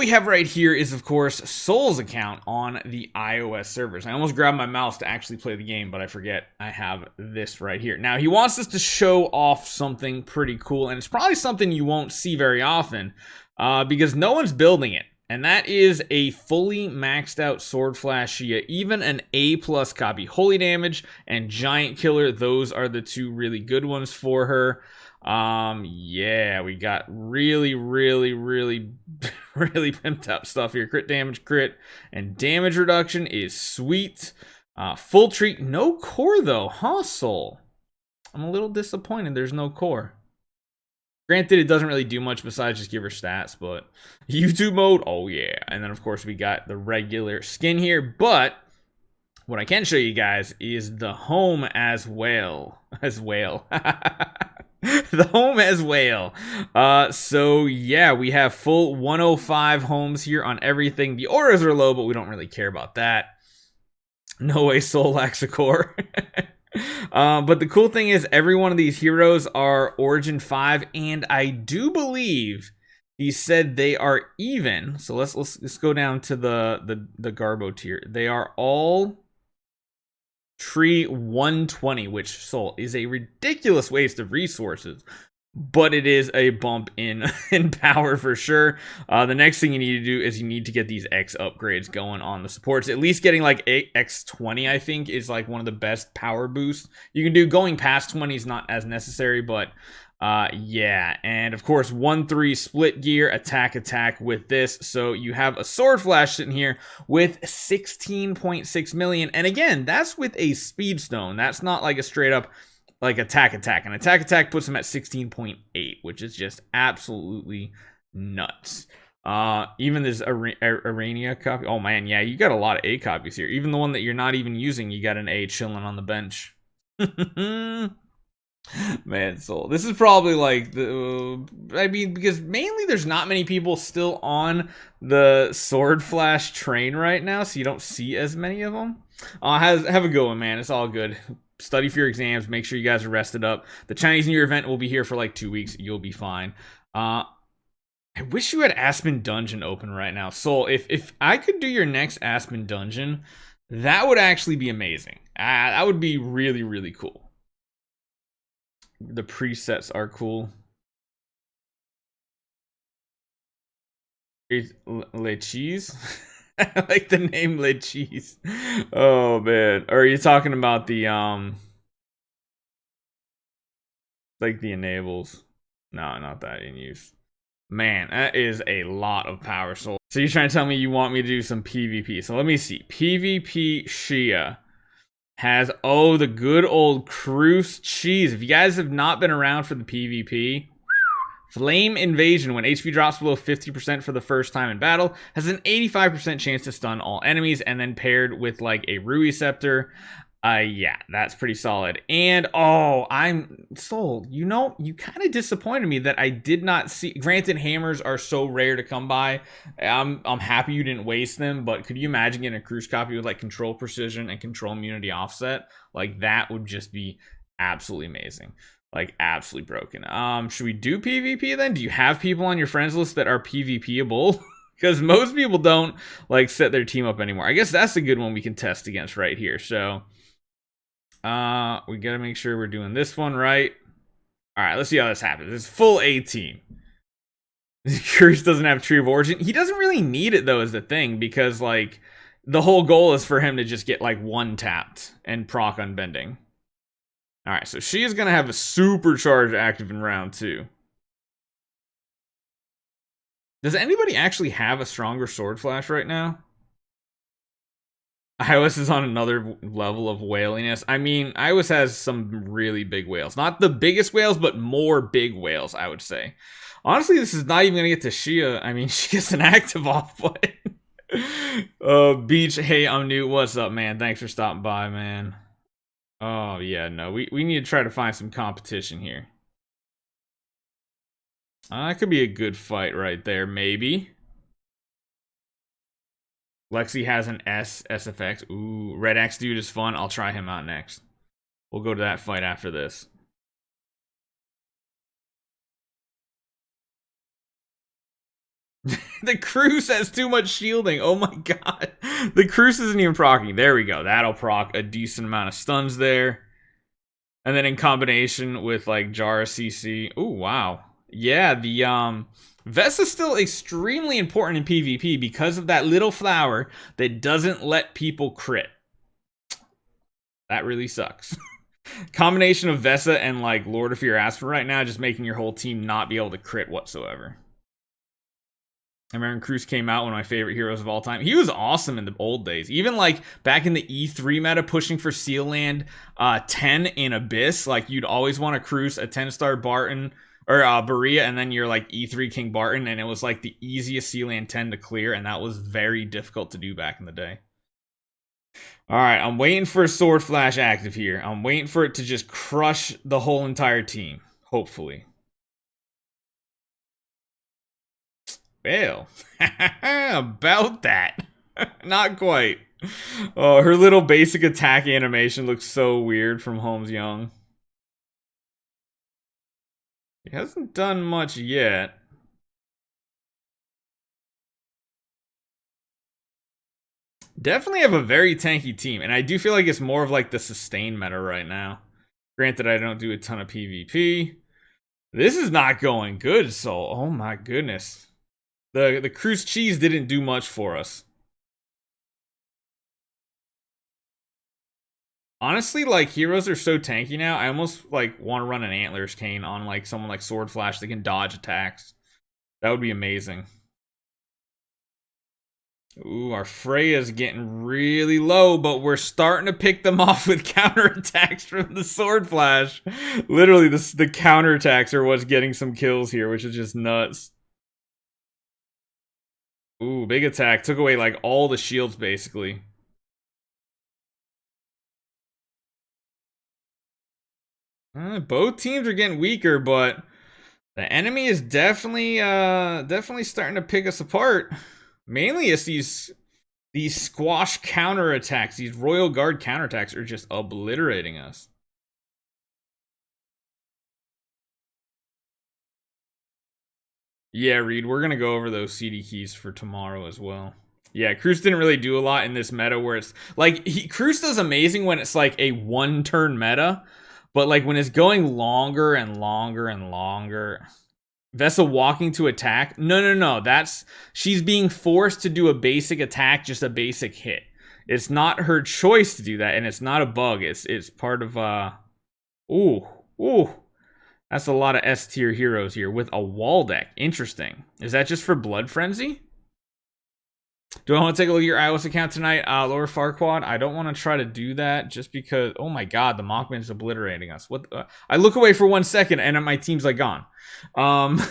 we have right here is, of course, Soul's account on the iOS servers. I almost grabbed my mouse to actually play the game, but I forget I have this right here. Now, he wants us to show off something pretty cool, and it's probably something you won't see very often because no one's building it. And that is a fully maxed out Sword Flash Shia, even an A+ copy. Holy Damage and Giant Killer, those are the two really good ones for her. Yeah, we got really pimped up stuff here. Crit damage, crit, and damage reduction is sweet. Full treat, no core though, huh, Soul? I'm a little disappointed there's no core. Granted, it doesn't really do much besides just give her stats, but YouTube mode, oh yeah. And then of course we got the regular skin here, but what I can show you guys is the home as well. The home as well. So yeah, we have full 105 homes here on everything. The auras are low, but we don't really care about that. No way Soul lacks a core. But the cool thing is every one of these heroes are Origin 5, and I do believe he said they are even. So let's go down to the Garbo tier. They are all Tree 120, which, Soul, is a ridiculous waste of resources, but it is a bump in power for sure. The next thing you need to do is you need to get these X upgrades going on the supports. At least getting like X20, I think, is like one of the best power boosts you can do. Going past 20 is not as necessary, but yeah. And of course 1-3 split gear, attack with this. So you have a Sword Flash sitting here with 16.6 million, and again, that's with a speed stone. That's not like a straight up like attack. And attack puts him at 16.8, which is just absolutely nuts. Even this Arania copy, oh man, yeah, you got a lot of A copies here. Even the one that you're not even using, you got an A chilling on the bench. Man, Soul, this is probably like I mean, because mainly there's not many people still on the Sword Flash train right now, so you don't see as many of them. Have a good one, man. It's all good. Study for your exams. Make sure you guys are rested up. The Chinese New Year event will be here for like 2 weeks. You'll be fine. I wish you had Aspen Dungeon open right now, Soul. If I could do your next Aspen Dungeon, that would actually be amazing. That would be really cool. The presets are cool. Le Cheese? I like the name Le Cheese. Oh man. Or are you talking about the like the enables? No, not that in use. Man, that is a lot of power, Soul. So you're trying to tell me you want me to do some PvP. So let me see. PvP Shia has, oh, the good old Cruise Cheese. If you guys have not been around for the PvP, Flame Invasion, when HP drops below 50% for the first time in battle, has an 85% chance to stun all enemies, and then paired with like a Rui Scepter. Yeah, that's pretty solid. And oh, I'm Soul. You know, you kind of disappointed me that I did not see. Granted, hammers are so rare to come by. I'm happy you didn't waste them, but could you imagine getting a cruise copy with like control precision and control immunity offset? Like that would just be absolutely amazing. Like absolutely broken. Should we do PvP then? Do you have people on your friends list that are PvP-able? Because most people don't like set their team up anymore. I guess that's a good one we can test against right here. So we gotta make sure we're doing this one right. All right, let's see how this happens. It's full A team. Curse doesn't have Tree of Origin. He doesn't really need it though, is the thing, because like the whole goal is for him to just get like one tapped and proc unbending. All right, so she is gonna have a supercharge active in round 2. Does anybody actually have a stronger Sword Flash right now? iOS is on another level of whaliness. I mean, iOS has some really big whales. Not the biggest whales, but more big whales, I would say. Honestly, this is not even going to get to Shia. I mean, she gets an active off button. Beach, hey, I'm new. What's up, man? Thanks for stopping by, man. Oh, yeah, no. We need to try to find some competition here. That could be a good fight right there, maybe. Lexi has an SFX. Ooh, Red Axe Dude is fun. I'll try him out next. We'll go to that fight after this. The Cruise has too much shielding. Oh my god. The Cruise isn't even proccing. There we go. That'll proc a decent amount of stuns there. And then in combination with like Jara CC. Oh wow. Yeah, the Vesta's still extremely important in PvP because of that little flower that doesn't let people crit. That really sucks. Combination of Vesta and like Lord of Fear Asper right now, just making your whole team not be able to crit whatsoever. I remember Cruz came out, one of my favorite heroes of all time. He was awesome in the old days. Even like back in the E3 meta, pushing for Seal Land 10 in Abyss, like you'd always want to Cruz a 10-star Barton or Berea, and then you're like E3 King Barton, and it was like the easiest Seal Land 10 to clear, and that was very difficult to do back in the day. Alright, I'm waiting for a Sword Flash active here. I'm waiting for it to just crush the whole entire team, hopefully. Well, about that. Not quite. Oh, her little basic attack animation looks so weird from Holmes Young. He hasn't done much yet. Definitely have a very tanky team, and I do feel like it's more of like the sustain meta right now. Granted, I don't do a ton of PvP. This is not going good, Soul. Oh my goodness. The Cruise Cheese didn't do much for us. Honestly, like, heroes are so tanky now, I almost, like, want to run an Antlers Cane on, like, someone like Sword Flash that can dodge attacks. That would be amazing. Ooh, our Freya's getting really low, but we're starting to pick them off with counterattacks from the Sword Flash. Literally, the counterattacks are what's getting some kills here, which is just nuts. Ooh, big attack. Took away, like, all the shields, basically. Both teams are getting weaker, but the enemy is definitely starting to pick us apart. Mainly it's these squash counterattacks, these Royal Guard counterattacks are just obliterating us. Yeah, Reed, we're gonna go over those CD keys for tomorrow as well. Yeah, Cruz didn't really do a lot in this meta where it's like Cruz does amazing when it's like a one-turn meta, but like when it's going longer and longer and longer. Vessa walking to attack? No. That's she's being forced to do a basic attack, just a basic hit. It's not her choice to do that, and it's not a bug. It's part of Ooh. That's a lot of S tier heroes here with a wall deck. Interesting. Is that just for Blood Frenzy? Do I want to take a look at your iOS account tonight, Lower Farquad? I don't want to try to do that just because, oh my god, the Mockman's obliterating us. What? I look away for 1 second and my team's like gone. Probably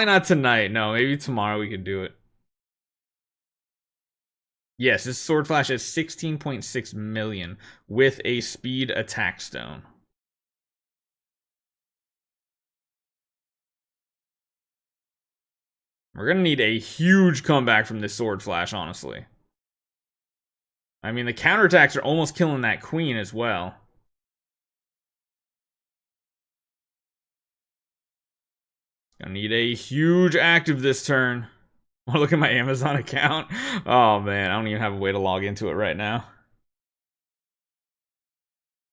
not tonight. No, maybe tomorrow we could do it. Yes, this Sword Flash has 16.6 million with a speed attack stone. We're going to need a huge comeback from this Sword Flash, honestly. I mean, the counterattacks are almost killing that queen as well. Gonna need a huge active this turn. Want to look at my Amazon account? Oh man, I don't even have a way to log into it right now.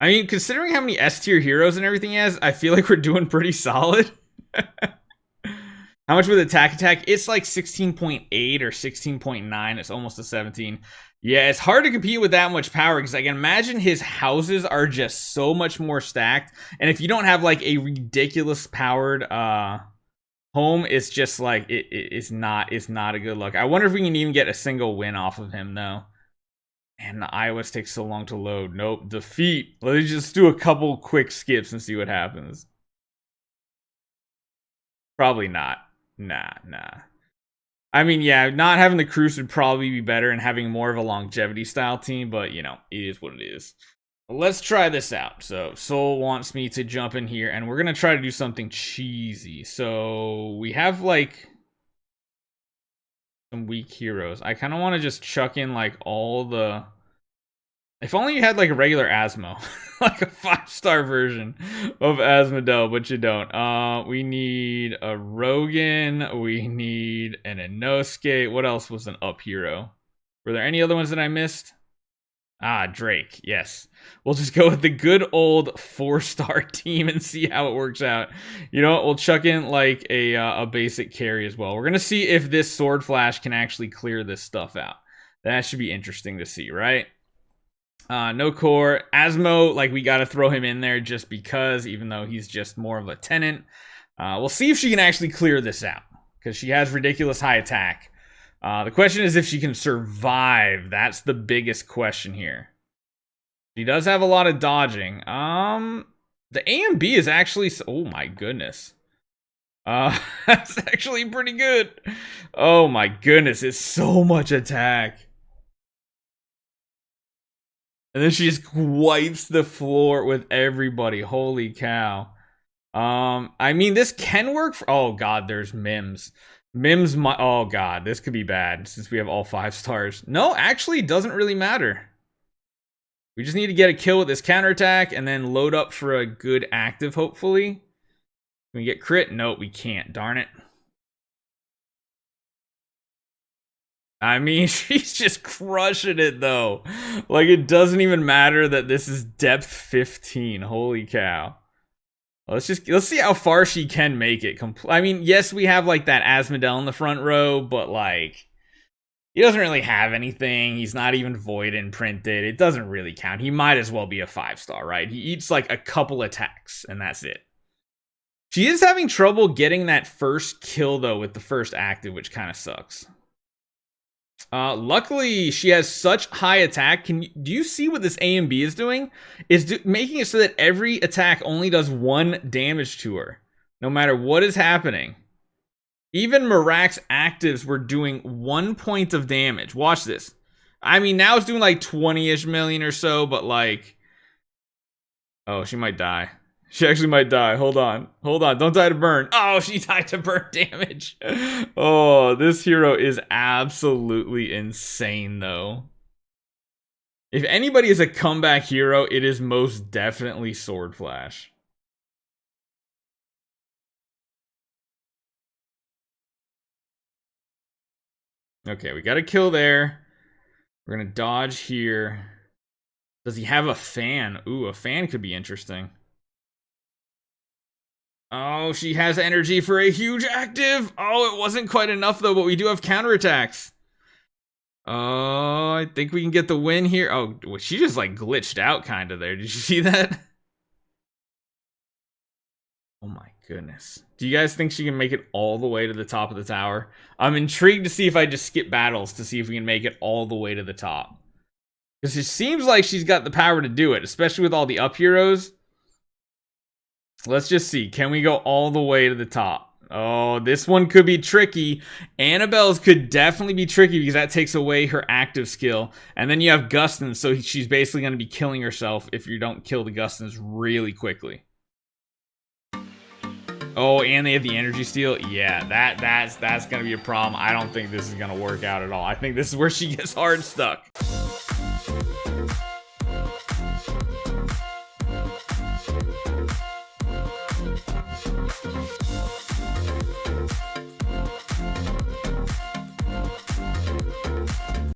I mean, considering how many S tier heroes and everything he has, I feel like we're doing pretty solid. How much with attack? It's like 16.8 or 16.9. It's almost a 17. Yeah, it's hard to compete with that much power because I can imagine his houses are just so much more stacked. And if you don't have like a ridiculous powered home, it's just like it's not a good look. I wonder if we can even get a single win off of him though. And the iOS takes so long to load. Nope, defeat. Let's just do a couple quick skips and see what happens. Probably not. Nah. I mean, yeah, not having the Cruise would probably be better and having more of a longevity style team, but you know, it is what it is. Let's try this out. So Soul wants me to jump in here and we're gonna try to do something cheesy. So we have like some weak heroes. I kind of want to just chuck in like all the If only you had like a regular Asmo, like a 5-star version of Asmodel, but you don't. We need a Rogan. We need an Inosuke. What else was an up hero? Were there any other ones that I missed? Ah, Drake. Yes. We'll just go with the good old 4-star team and see how it works out. You know what? We'll chuck in like a basic carry as well. We're going to see if this Sword Flash can actually clear this stuff out. That should be interesting to see, right? No core. Asmo, like, we got to throw him in there just because, even though he's just more of a tenant. We'll see if she can actually clear this out, because she has ridiculous high attack. The question is if she can survive. That's the biggest question here. She does have a lot of dodging. The A and B is actually... Oh, my goodness. That's actually pretty good. Oh, my goodness. It's so much attack. And then she just wipes the floor with everybody. Holy cow. I mean, this can work for... Oh, God, there's Mims. Mims, oh, God, this could be bad since we have all 5 stars. No, actually, it doesn't really matter. We just need to get a kill with this counterattack and then load up for a good active, hopefully. Can we get crit? No, we can't. Darn it. I mean, she's just crushing it, though. Like, it doesn't even matter that this is depth 15. Holy cow. Let's see how far she can make it. I mean, yes, we have, like, that Asmodel in the front row, but, like, he doesn't really have anything. He's not even void imprinted. It doesn't really count. He might as well be a 5-star, right? He eats, like, a couple attacks, and that's it. She is having trouble getting that first kill, though, with the first active, which kind of sucks. Luckily, she has such high attack. Do you see what this A and B is doing? It's making it so that every attack only does 1 damage to her, no matter what is happening. Even Marak's actives were doing 1 point of damage. Watch this. I mean, now it's doing like 20-ish million or so, but like... Oh, she might die. She actually might die. Hold on. Hold on. Don't die to burn. Oh, she died to burn damage. Oh, this hero is absolutely insane, though. If anybody is a comeback hero, it is most definitely Sword Flash. Okay, we got a kill there. We're going to dodge here. Does he have a fan? Ooh, a fan could be interesting. Oh, she has energy for a huge active. Oh, it wasn't quite enough, though, but we do have counterattacks. Oh, I think we can get the win here. Oh, she just, like, glitched out kind of there. Did you see that? Oh, my goodness. Do you guys think she can make it all the way to the top of the tower? I'm intrigued to see if I just skip battles to see if we can make it all the way to the top. Because it seems like she's got the power to do it, especially with all the up heroes. Let's just see. Can we go all the way to the top? Oh, this one could be tricky. Annabelle's could definitely be tricky because that takes away her active skill. And then you have Gustin, so she's basically going to be killing herself if you don't kill the Gustins really quickly. Oh, and they have the energy steal. Yeah, that's going to be a problem. I don't think this is going to work out at all. I think this is where she gets hard stuck.